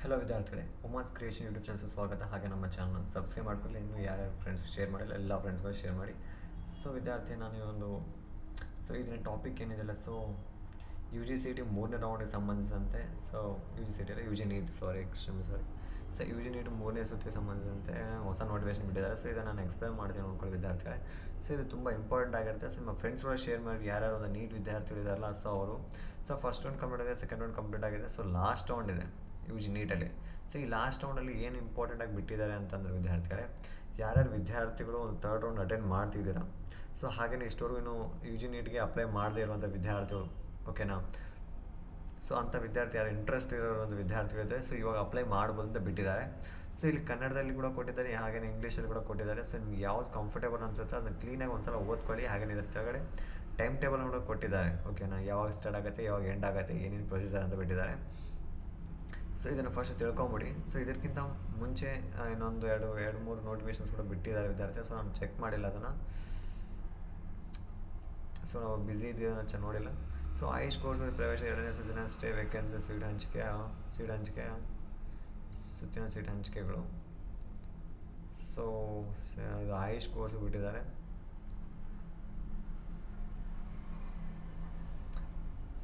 Hello ವಿದ್ಯಾರ್ಥಿಗಳೇ, Uma's creation YouTube ಚಾನಲ್ಗೆ ಸ್ವಾಗತ. ಹಾಗೆ ನಮ್ಮ ಚಾನಲ್ ಸಬ್ಸ್ಕ್ರೈಬ್ ಮಾಡ್ಕೊಳ್ಳಿ. ಇನ್ನೂ ಯಾರ್ಯಾರು ಫ್ರೆಂಡ್ಸ್ ಶೇರ್ ಮಾಡಿಲ್ಲ ಎಲ್ಲ ಫ್ರೆಂಡ್ಸ್ಗಳು ಶೇರ್ ಮಾಡಿ. ಸೊ ವಿದ್ಯಾರ್ಥಿ, ನಾನು ಇದನ್ನ ಟಾಪಿಕ್ ಏನಿದೆಯಲ್ಲ, ಯು ಜಿ ಸಿ ಟಿ ಮೂರನೇ ರೌಂಡಿಗೆ ಸಂಬಂಧಿಸಿದಂತೆ, ಯು ಜಿ ಸಿ ಟಿ ಅಲ್ಲ, U G neat extreme U G neat ಮೂರನೇ ಸುತ್ತಿಗೆ ಸಂಬಂಧಿಸಿದಂತೆ ಹೊಸ ನೋಟಿಫಿಕೇಶನ್ ಬಿಟ್ಟಿದ್ದಾರೆ. ಸೊ ಇದನ್ನು ನಾನು ಎಕ್ಸ್ಪ್ಲೇನ್ ಮಾಡ್ತೀನಿ ನೋಡ್ಕೊಳ್ಳಿ ವಿದ್ಯಾರ್ಥಿಗಳೇ. ಸೊ ಇದು ತುಂಬ ಇಂಪಾರ್ಟೆಂಟ್ ಆಗಿರುತ್ತೆ. ಸೊ ನಿಮ್ಮ ಫ್ರೆಂಡ್ಸ್ ಕೂಡ ಶೇರ್ ಮಾಡಿ, ಯಾರ್ಯಾರು ಒಂದು ನೀಟ್ ವಿದ್ಯಾರ್ಥಿಗಳಿದಾರಲ್ಲ, ಅವರು ಫಸ್ಟ್ ರೌಂಡ್ ಕಂಪ್ಲೀಟ್ ಆಗಿದೆ, ಸೆಕೆಂಡ್ ರೌಂಡ್ ಕಂಪ್ಲೀಟ್ ಆಗಿದೆ. ಸೊ ಲಾಸ್ಟ್ ರೌಂಡ್ ಇದೆ ಯು ಜಿ ನೀಟಲ್ಲಿ. ಸೊ ಈ ಲಾಸ್ಟ್ ರೌಂಡಲ್ಲಿ ಏನು ಇಂಪಾರ್ಟೆಂಟಾಗಿ ಬಿಟ್ಟಿದ್ದಾರೆ ಅಂತಂದರೆ ವಿದ್ಯಾರ್ಥಿಗಳೇ, ಯಾರ್ಯಾರು ವಿದ್ಯಾರ್ಥಿಗಳು ಒಂದು ಥರ್ಡ್ ರೌಂಡ್ ಅಟೆಂಡ್ ಮಾಡ್ತಿದ್ದೀರಾ, ಸೊ ಹಾಗೆಯೇ ಇಷ್ಟವರೆಗೂ ಇನ್ನು ಯು ಜಿ ನೀಟ್ಗೆ ಅಪ್ಲೈ ಮಾಡದೇ ಇರುವಂಥ ವಿದ್ಯಾರ್ಥಿಗಳು, ಓಕೆನಾ. ಸೊ ಅಂಥ ವಿದ್ಯಾರ್ಥಿ ಯಾರು ಇಂಟ್ರೆಸ್ಟ್ ಇರೋವಂಥ ವಿದ್ಯಾರ್ಥಿಗಳಿದ್ದಾರೆ, ಸೊ ಇವಾಗ ಅಪ್ಲೈ ಮಾಡ್ಬೋದು ಅಂತ ಬಿಟ್ಟಿದ್ದಾರೆ. ಸೊ ಇಲ್ಲಿ ಕನ್ನಡದಲ್ಲಿ ಕೂಡ ಕೊಟ್ಟಿದ್ದಾರೆ, ಹಾಗೆಯೇ ಇಂಗ್ಲೀಷಲ್ಲಿ ಕೂಡ ಕೊಟ್ಟಿದ್ದಾರೆ. ಸೊ ನಿಮ್ಗೆ ಯಾವ್ದು ಕಂಫರ್ಟೇಬಲ್ ಅನಿಸುತ್ತೆ ಅದನ್ನು ಕ್ಲೀನಾಗಿ ಒಂದ್ಸಲ ಓದ್ಕೊಳ್ಳಿ. ಹಾಗೆಯೇ ಇದ್ರ ಕೆಳಗಡೆ ಟೈಮ್ ಟೇಬಲ್ ಕೂಡ ಕೊಟ್ಟಿದ್ದಾರೆ, ಓಕೆನಾ. ಯಾವಾಗ ಸ್ಟಾರ್ಟ್ ಆಗುತ್ತೆ, ಯಾವಾಗ ಎಂಡ್ ಆಗುತ್ತೆ, ಏನೇನು ಪ್ರೊಸೀಜರ್ ಅಂತ ಬಿಟ್ಟಿದ್ದಾರೆ. ಸೊ ಇದನ್ನು ಫಸ್ಟ್ ತಿಳ್ಕೊಂಬಿಡಿ. ಸೊ ಇದಕ್ಕಿಂತ ಮುಂಚೆ ಇನ್ನೊಂದು ಎರಡು ಮೂರು ನೋಟಿಫಿಕೇಶನ್ಸ್ ಕೂಡ ಬಿಟ್ಟಿದ್ದಾರೆ ವಿದ್ಯಾರ್ಥಿ. ಸೊ ನಾನು ಚೆಕ್ ಮಾಡಿಲ್ಲ ಅದನ್ನು. ಸೊ ನಾವು ಬ್ಯುಸಿ ಇದ್ದೀವಿ ಅಂತ ನೋಡಿಲ್ಲ. ಸೊ ಆಯುಷ್ ಕೋರ್ಸ್ ಪ್ರವೇಶ ಎರಡನೇ ಸುತ್ತಿನ ಸ್ಟೇ ವೇಕೆನ್ಸಿ ಸುತ್ತಿನ ಸೀಟ್ ಹಂಚಿಕೆಗಳು. ಸೊ ಇದು ಆಯುಷ್ ಕೋರ್ಸ್ ಬಿಟ್ಟಿದ್ದಾರೆ.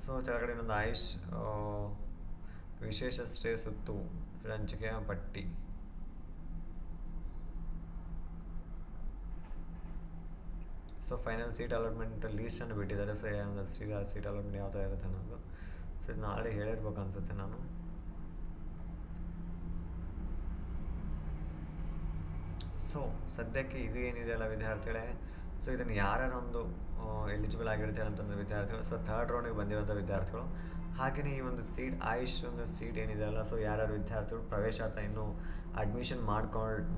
ಸೊ ಕೆಳಗಡೆ ಇನ್ನೊಂದು ಆಯುಷ್ ವಿಶೇಷ ಸ್ಟೇ ಸುತ್ತು ಹಂಚಿಕೆಯ ಪಟ್ಟಿ. ಸೊ ಫೈನಲ್ ಸೀಟ್ ಅಲಾಟ್ಮೆಂಟ್ ಲೀಸ್ಟನ್ನು ಬಿಟ್ಟಿದ್ದಾರೆ. ಸೊ ಸೀಟ್ ಅಲಾಟ್ಮೆಂಟ್ ಯಾವ ಥರ ಇರುತ್ತೆ ಅನ್ನೋದು. ಸೊ ಇದನ್ನ ಆಲ್ರೆಡಿ ಹೇಳಿರ್ಬೇಕು ಅನಿಸುತ್ತೆ ನಾನು. ಸೊ ಸದ್ಯಕ್ಕೆ ಇದು ಏನಿದೆಯಲ್ಲ ವಿದ್ಯಾರ್ಥಿಗಳೇ, ಸೊ ಇದನ್ನು ಯಾರ್ಯಾರೊಂದು ಎಲಿಜಿಬಲ್ ಆಗಿರ್ತಾರೆ ಅಂತಂದ್ರೆ ವಿದ್ಯಾರ್ಥಿಗಳು, ಸೊ ಥರ್ಡ್ ರೌಂಡಿಗೆ ಬಂದಿರೋಂಥ ವಿದ್ಯಾರ್ಥಿಗಳು, ಹಾಗೆಯೇ ಈ ಒಂದು ಆಯುಷ್ ಒಂದು ಸೀಟ್ ಏನಿದೆಯಲ್ಲ, ಸೊ ಯಾರ್ಯಾರು ವಿದ್ಯಾರ್ಥಿಗಳು ಪ್ರವೇಶಾತ ಇನ್ನೂ ಅಡ್ಮಿಷನ್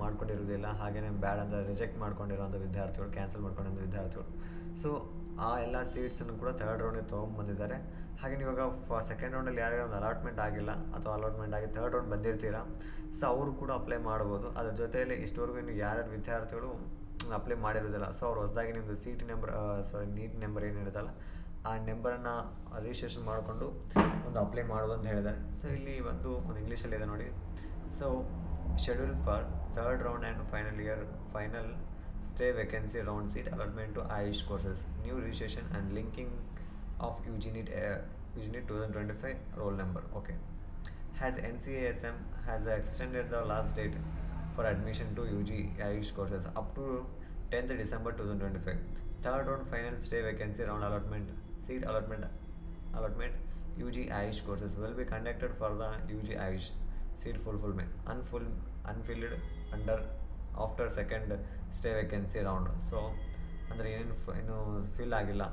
ಮಾಡ್ಕೊಂಡಿರೋದಿಲ್ಲ, ಹಾಗೆಯೇ ಬ್ಯಾಡ್ ಅಂತ ರಿಜೆಕ್ಟ್ ಮಾಡ್ಕೊಂಡಿರೋಂಥ ವಿದ್ಯಾರ್ಥಿಗಳು, ಕ್ಯಾನ್ಸಲ್ ಮಾಡ್ಕೊಂಡಿರೋ ವಿದ್ಯಾರ್ಥಿಗಳು, ಸೊ ಆ ಎಲ್ಲ ಸೀಟ್ಸನ್ನು ಕೂಡ ಥರ್ಡ್ ರೌಂಡಿಗೆ ತೊಗೊಂಬಂದಿದ್ದಾರೆ. ಹಾಗೆ ಇವಾಗ ಸೆಕೆಂಡ್ ರೌಂಡಲ್ಲಿ ಯಾರ್ಯಾರು ಒಂದು ಅಲಾಟ್ಮೆಂಟ್ ಆಗಿಲ್ಲ ಅಥವಾ ಅಲಾಟ್ಮೆಂಟ್ ಆಗಿ ಥರ್ಡ್ ರೌಂಡ್ ಬಂದಿರ್ತೀರಾ, ಸೊ ಅವರು ಕೂಡ ಅಪ್ಲೈ ಮಾಡ್ಬೋದು. ಅದ್ರ ಜೊತೆಯಲ್ಲಿ ಇಷ್ಟವರೆಗೂ ಇನ್ನು ಯಾರ್ಯಾರು ವಿದ್ಯಾರ್ಥಿಗಳು ಅಪ್ಲೈ ಮಾಡಿರೋದಿಲ್ಲ, ಸೊ ಅವ್ರು ಹೊಸದಾಗಿ ನಿಮ್ಮದು ನೀಟ್ ನಂಬರ್ ಏನಿರುತ್ತಲ್ಲ, ಆ ನಂಬರನ್ನು ರಿಜಿಸ್ಟ್ರೇಷನ್ ಮಾಡಿಕೊಂಡು ಒಂದು ಅಪ್ಲೈ ಮಾಡೋದು ಅಂತ ಹೇಳಿದ್ದಾರೆ. ಸೊ ಇಲ್ಲಿ ಒಂದು ಇಂಗ್ಲೀಷಲ್ಲಿ ಇದೆ ನೋಡಿ. So schedule for third round and final stay vacancy round seat allotment to Ayush courses, new registration and linking of UG NEET 2025 roll number. Okay. Has NCASM has extended the last date for admission to UG Ayush courses up to 10th December 2025. Third round final stay vacancy round seat allotment UG Ayush courses will be conducted for the UG Ayush seat fulfillment unfilled under after second stay vacancy round. So ಅಂದರೆ ಇನ್ನೂ fill ಆಗಿಲ್ಲ.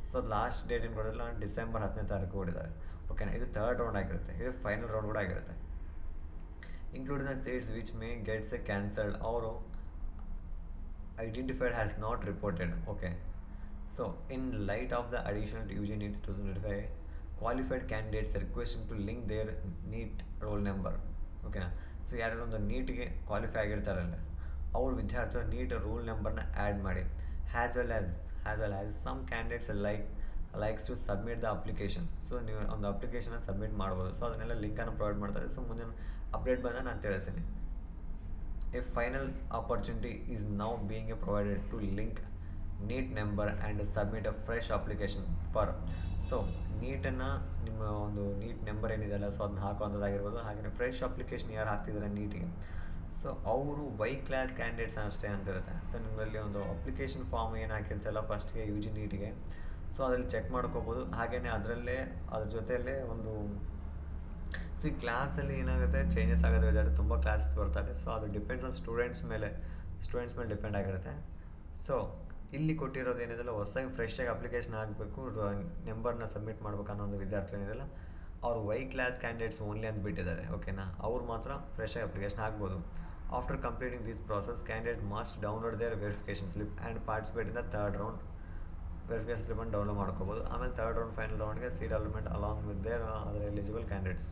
So last date ಏನು ಕೊಡೋದಿಲ್ಲ, December 10ನೇ ತಾರೀಕು ಕೊಟ್ಟಿದ್ದಾರೆ, ಓಕೆನಾ. ಇದು third round ಆಗಿರುತ್ತೆ, ಇದು ಫೈನಲ್ ರೌಂಡ್ ಕೂಡ ಆಗಿರುತ್ತೆ. Including the seats which may gets cancelled ಅವರು identified has not reported. Okay. So in light of the additional to UG NEET 2025 qualified candidates requesting to link their NEET roll number, ಓಕೆನಾ. So ಯಾರ್ಯಾರು ಒಂದು ನೀಟ್ಗೆ qualify ಆಗಿರ್ತಾರಲ್ಲ, ಅವ್ರ ವಿದ್ಯಾರ್ಥಿಗಳು NEET roll ನಂಬರ್ನ add ಮಾಡಿ. As well as some candidates likes to submit the application. So ನೀವು ಒಂದು ಅಪ್ಲಿಕೇಶನ್ನ ಸಬ್ಮಿಟ್ ಮಾಡ್ಬೋದು. ಸೊ ಅದನ್ನೆಲ್ಲ ಲಿಂಕನ್ನು ಪ್ರೊವೈಡ್ ಮಾಡ್ತಾರೆ. ಸೊ ಮುಂದಿನ ಅಪ್ಡೇಟ್ ಬಂದಾಗ ನಾನು ತಿಳಿಸ್ತೀನಿ. A final opportunity is now being provided to link NEET number and submit a fresh application for. So ನೀಟನ್ನು ನಿಮ್ಮ ಒಂದು ನೀಟ್ ನಂಬರ್ ಏನಿದೆಯಲ್ಲ, ಸೊ ಅದನ್ನ ಹಾಕುವಂಥದ್ದಾಗಿರ್ಬೋದು. ಹಾಗೆಯೇ ಫ್ರೆಶ್ ಅಪ್ಲಿಕೇಶನ್ ಯಾರು ಹಾಕ್ತಿದ್ದಾರೆ ನೀಟಿಗೆ, ಸೊ ಅವರು ವೈ ಕ್ಲಾಸ್ ಕ್ಯಾಂಡಿಡೇಟ್ಸ್ ಅಷ್ಟೇ ಅಂತಿರುತ್ತೆ. ಸೊ ನಿಮ್ಮಲ್ಲಿ ಒಂದು ಅಪ್ಲಿಕೇಶನ್ ಫಾರ್ಮ್ ಏನು ಹಾಕಿರ್ತಲ್ಲ ಫಸ್ಟ್ಗೆ UG ನೀಟಿಗೆ, ಸೊ ಅದರಲ್ಲಿ ಚೆಕ್ ಮಾಡ್ಕೋಬೋದು. ಹಾಗೆಯೇ ಅದ್ರ ಜೊತೆಯಲ್ಲೇ ಸೊ ಈ ಕ್ಲಾಸಲ್ಲಿ ಏನಾಗುತ್ತೆ, ಚೇಂಜಸ್ ಆಗೋದು ವಿದ್ಯಾರ್ಥಿ ತುಂಬ ಕ್ಲಾಸಸ್ ಬರ್ತಾರೆ. ಸೊ ಅದು ಡಿಪೆಂಡ್ಸ್ ಆನ್ ಸ್ಟೂಡೆಂಟ್ಸ್ ಮೇಲೆ ಡಿಪೆಂಡ್ ಆಗಿರುತ್ತೆ. ಸೊ ಇಲ್ಲಿ ಕೊಟ್ಟಿರೋದು ಏನಿದೆಲ್ಲ, ಹೊಸದಾಗಿ ಫ್ರೆಶಾಗಿ ಅಪ್ಲಿಕೇಶನ್ ಹಾಕಬೇಕು, ನಂಬರ್ನ ಸಬ್ಮಿಟ್ ಮಾಡ್ಬೇಕು ಅನ್ನೋ ಒಂದು ವಿದ್ಯಾರ್ಥಿ ಏನಿದೆಲ್ಲ, ಅವರು ವೈ ಕ್ಲಾಸ್ ಕ್ಯಾಂಡಿಡೇಟ್ಸ್ ಓನ್ಲಿ ಅಂತ ಬಿಟ್ಟಿದ್ದಾರೆ, ಓಕೆನಾ. ಅವ್ರು ಮಾತ್ರ ಫ್ರೆಶಾಗಿ ಅಪ್ಲಿಕೇಶನ್ ಹಾಕ್ಬೋದು. After completing this process candidate must download their verification slip and participate in the third round. Verification ಸ್ಲಿಪ್ಪನ್ನು ಡೌನ್ಲೋಡ್ ಮಾಡ್ಕೋಬೋದು. ಆಮೇಲೆ ಥರ್ಡ್ ರೌಂಡ್ ಫೈನಲ್ ರೌಂಡ್ಗೆ seat allotment along with their other eligible candidates.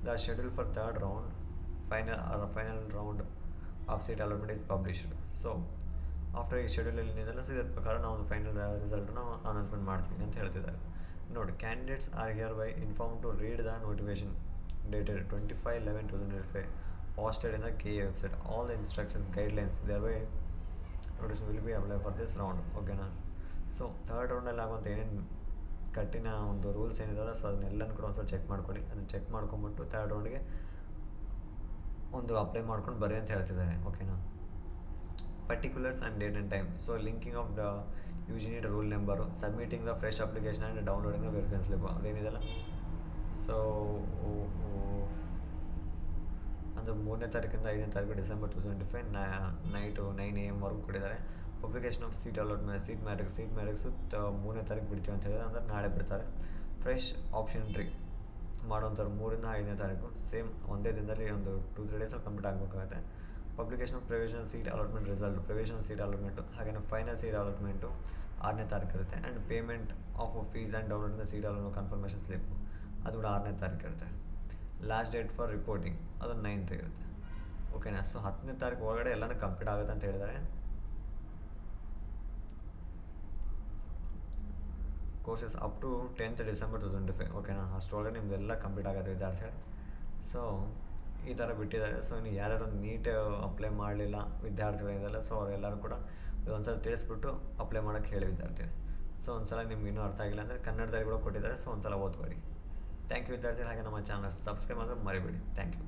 The schedule for third round final round of seat allotment is published. So after ಈ ಶೆಡ್ಯೂಲಲ್ಲಿ ಏನಿದೆಲ್ಲ, so ಇದ್ರ ಪ್ರಕಾರ ನಾವು ಒಂದು ಫೈನಲ್ ರಿಸಲ್ಟನ್ನು ಅನೌನ್ಸ್ಮೆಂಟ್ ಮಾಡ್ತೀವಿ ಅಂತ ಹೇಳ್ತಿದ್ದಾರೆ. ನೋಡಿ, candidates are hereby inform to read the dated 25/11/2025, posted in the KA website. All the instructions, guidelines, their way notice will be applied for this round. ಓಕೆನಾ. ಸೊ ಥರ್ಡ್ ರೌಂಡಲ್ಲಿ ಆಗುವಂಥ ಏನೇನು ಕಟ್ಟಿನ ಒಂದು ರೂಲ್ಸ್ ಏನಿದಾವೆ ಸೊ ಅದನ್ನೆಲ್ಲನೂ ಕೂಡ ಒಂದ್ಸಲ check ಮಾಡ್ಕೊಳ್ಳಿ. ಅದನ್ನು check ಮಾಡ್ಕೊಂಬಿಟ್ಟು third ರೌಂಡ್ಗೆ ಒಂದು ಅಪ್ಲೈ ಮಾಡ್ಕೊಂಡು ಬರ್ರಿ ಅಂತ ಹೇಳ್ತಿದ್ದಾರೆ. ಓಕೆನಾ. Particulars and date and time. So linking of the UG NEET roll number, submitting the fresh application and downloading the verification slip ಅದೇನಿದೆಲ್ಲ. ಸೊ ಅಂದರೆ 3ನೇ ತಾರೀಕಿಂದ 5ನೇ ತಾರೀಕು ಡಿಸೆಂಬರ್ 2025 ನೈಟು 9 AM ವರೆಗೂ ಕೊಟ್ಟಿದ್ದಾರೆ. Publication of seat allotment, seat matrix 3ನೇ ತಾರೀಕು ಬಿಡ್ತೀವಿ ಅಂತ ಹೇಳಿದ್ರೆ ಅಂದರೆ ನಾಳೆ ಬಿಡ್ತಾರೆ. ಫ್ರೆಶ್ ಆಪ್ಷನ್ ಎಂಟ್ರಿ ಮಾಡೋಂಥವ್ರು 3ರಿಂದ 5ನೇ ತಾರೀಕು ಸೇಮ್ ಒಂದೇ ದಿನದಲ್ಲಿ ಒಂದು 2-3 ಡೇಸಲ್ಲಿ ಕಂಪ್ಲೀಟ್ ಆಗಬೇಕಾಗುತ್ತೆ. Publication of provisional seat allotment result, provisional seat allotment ಹಾಗೆಯೇ ಫೈನಲ್ ಸೀಟ್ ಅಲಾಟ್ಮೆಂಟು 6ನೇ ತಾರೀಕು ಇರುತ್ತೆ. And payment of fees and downloading the seat allotment confirmation slip ಅದು ಕೂಡ 6ನೇ ತಾರೀಕು ಇರುತ್ತೆ. ಲಾಸ್ಟ್ ಡೇಟ್ ಫಾರ್ ರಿಪೋರ್ಟಿಂಗ್ ಅದು 9th ಇರುತ್ತೆ. ಓಕೆನಾ. ಸೊ 10ನೇ ತಾರೀಕು ಒಳಗಡೆ ಎಲ್ಲನೂ ಕಂಪ್ಲೀಟ್ ಆಗುತ್ತೆ ಅಂತ ಹೇಳಿದ್ದಾರೆ. Courses up to 10th December 2025. ಓಕೆನಾ. ಅಷ್ಟರೊಳಗೆ ನಿಮ್ಮದೆಲ್ಲ ಕಂಪ್ಲೀಟ್ ಆಗುತ್ತೆ ವಿದ್ಯಾರ್ಥಿಗಳು. ಸೊ ಈ ಥರ ಬಿಟ್ಟಿದ್ದಾರೆ. ಸೊ ಇನ್ನು ಯಾರ್ಯಾರು ನೀಟ್ ಅಪ್ಲೈ ಮಾಡಲಿಲ್ಲ ವಿದ್ಯಾರ್ಥಿಗಳಿದೆಲ್ಲ ಸೊ ಅವರೆಲ್ಲರೂ ಕೂಡ ಇದೊಂದ್ಸಲ ತಿಳಿಸ್ಬಿಟ್ಟು ಅಪ್ಲೈ ಮಾಡೋಕ್ಕೆ ಹೇಳಿ ವಿದ್ಯಾರ್ಥಿಗಳು. ಸೊ ಒಂದ್ಸಲ ನಿಮ್ಗೆ ಇನ್ನೂ ಅರ್ಥ ಆಗಿಲ್ಲ ಅಂದರೆ ಕನ್ನಡದಲ್ಲಿ ಕೂಡ ಕೊಟ್ಟಿದ್ದಾರೆ. ಸೊ ಒಂದ್ಸಲ ಓದ್ಕೊಳ್ಳಿ. ಥ್ಯಾಂಕ್ ಯು ವಿದ್ಯಾರ್ಥಿಗಳು. ಹಾಗೆ ನಮ್ಮ ಚಾನಲ್ ಸಬ್ಸ್ಕ್ರೈಬ್ ಮಾಡೋದು ಮರಿಬೇಡಿ. Thank you.